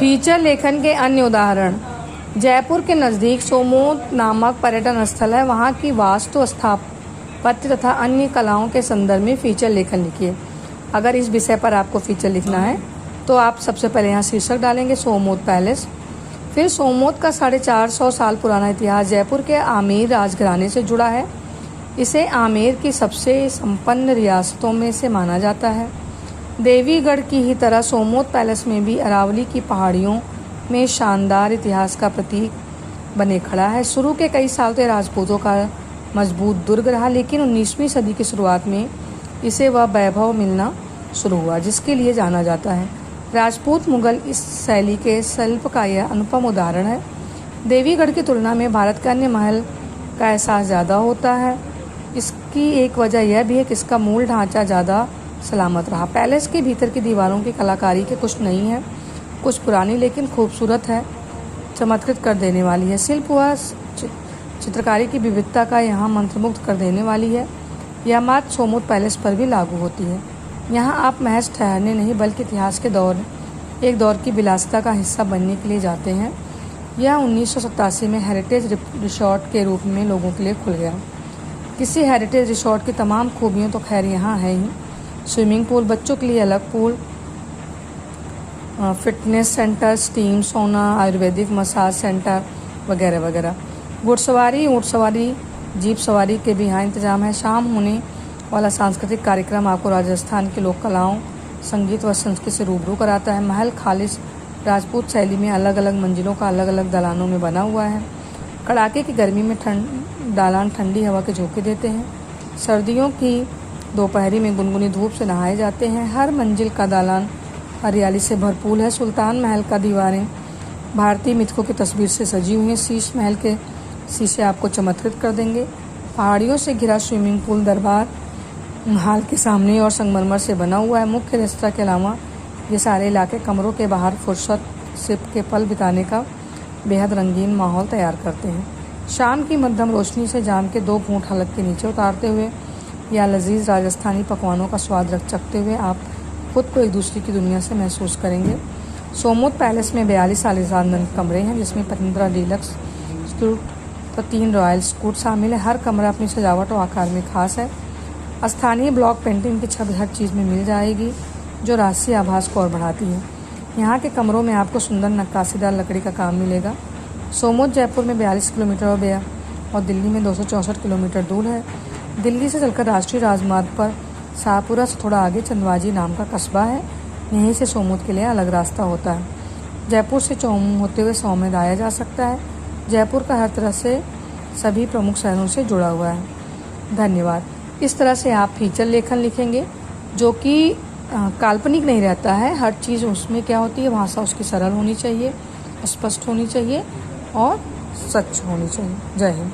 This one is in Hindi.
फीचर लेखन के अन्य उदाहरण। जयपुर के नज़दीक सोमोत नामक पर्यटन स्थल है। वहाँ की वास्तु, स्थापत्य तथा अन्य कलाओं के संदर्भ में फीचर लेखन लिखिए। अगर इस विषय पर आपको फीचर लिखना है तो आप सबसे पहले यहाँ शीर्षक डालेंगे सोमोत पैलेस। फिर सोमोत का 450 साल पुराना इतिहास जयपुर के आमेर राजघराने से जुड़ा है। इसे आमेर की सबसे संपन्न रियासतों में से माना जाता है। देवीगढ़ की ही तरह सोमोत पैलेस में भी अरावली की पहाड़ियों में शानदार इतिहास का प्रतीक बने खड़ा है। शुरू के कई साल तो राजपूतों का मजबूत दुर्ग रहा, लेकिन 19वीं सदी की शुरुआत में इसे वह वैभव मिलना शुरू हुआ जिसके लिए जाना जाता है। राजपूत मुगल इस शैली के शिल्प का यह अनुपम उदाहरण है। देवीगढ़ की तुलना में भारत के अन्य महल का एहसास ज़्यादा होता है। इसकी एक वजह यह भी है कि इसका मूल ढांचा ज़्यादा सलामत रहा। पैलेस के भीतर की दीवारों की कलाकारी के कुछ नई है, कुछ पुरानी लेकिन खूबसूरत है, चमत्कृत कर देने वाली है। शिल्प व चित्रकारी की विविधता का यहाँ मंत्रमुग्ध कर देने वाली है। यह बात सोमोत पैलेस पर भी लागू होती है। यहाँ आप महज ठहरने नहीं बल्कि इतिहास के एक दौर की विलासिता का हिस्सा बनने के लिए जाते हैं। यह 1987 में हेरिटेज रिसोर्ट के रूप में लोगों के लिए खुल गया। किसी हेरिटेज रिसोर्ट की तमाम खूबियाँ तो खैर यहाँ है ही। स्विमिंग पूल, बच्चों के लिए अलग पूल, फिटनेस सेंटर, स्टीम सोना, आयुर्वेदिक मसाज सेंटर वगैरह वगैरह। घुड़सवारी, ऊँट सवारी, जीप सवारी के भी यहाँ इंतजाम है। शाम होने वाला सांस्कृतिक कार्यक्रम आपको राजस्थान की लोक कलाओं, संगीत व संस्कृति से रूबरू कराता है। महल खालिश राजपूत शैली में अलग अलग मंजिलों का अलग अलग दालानों में बना हुआ है। कड़ाके की गर्मी में दालान ठंडी हवा के झोंके देते हैं। सर्दियों की दोपहरी में गुनगुनी धूप से नहाए जाते हैं। हर मंजिल का दालान हरियाली से भरपूर है। सुल्तान महल का दीवारें भारतीय मिथकों की तस्वीर से सजी हुई हैं। शीश महल के शीशे आपको चमत्कृत कर देंगे। पहाड़ियों से घिरा स्विमिंग पूल दरबार हाल के सामने और संगमरमर से बना हुआ है। मुख्य रेस्तरां के अलावा ये सारे इलाके कमरों के बाहर फुर्सत सिप के पल बिताने का बेहद रंगीन माहौल तैयार करते हैं। शाम की मध्यम रोशनी से जाम के 2 घूंट हलक के नीचे उतारते हुए या लजीज राजस्थानी पकवानों का स्वाद चखते हुए आप खुद को एक दूसरे की दुनिया से महसूस करेंगे। सोमोत पैलेस में 42 आलीशान कमरे हैं, जिसमें 15 डीलक्स सूट तो 3 रॉयल सूट शामिल है। हर कमरा अपनी सजावट और आकार में खास है। स्थानीय ब्लॉक पेंटिंग की छवि हर चीज़ में मिल जाएगी, जो राष्ट्रीय आभास को और बढ़ाती है। यहाँ के कमरों में आपको सुंदर नक्काशीदार लकड़ी का काम मिलेगा। सोमोत जयपुर में 42 किलोमीटर और दिल्ली में 264 किलोमीटर दूर है। दिल्ली से चलकर राष्ट्रीय राजमार्ग पर शाहपुरा से थोड़ा आगे चंदवाजी नाम का कस्बा है। यहीं से सोमोत के लिए अलग रास्ता होता है। जयपुर से चौमू होते हुए सोमेत आया जा सकता है। जयपुर का हर तरह से सभी प्रमुख शहरों से जुड़ा हुआ है। धन्यवाद। इस तरह से आप फीचर लेखन लिखेंगे जो कि काल्पनिक नहीं रहता है। हर चीज़ उसमें क्या होती है, भाषा उसकी सरल होनी चाहिए, स्पष्ट होनी चाहिए और सच होनी चाहिए। जय हिंद।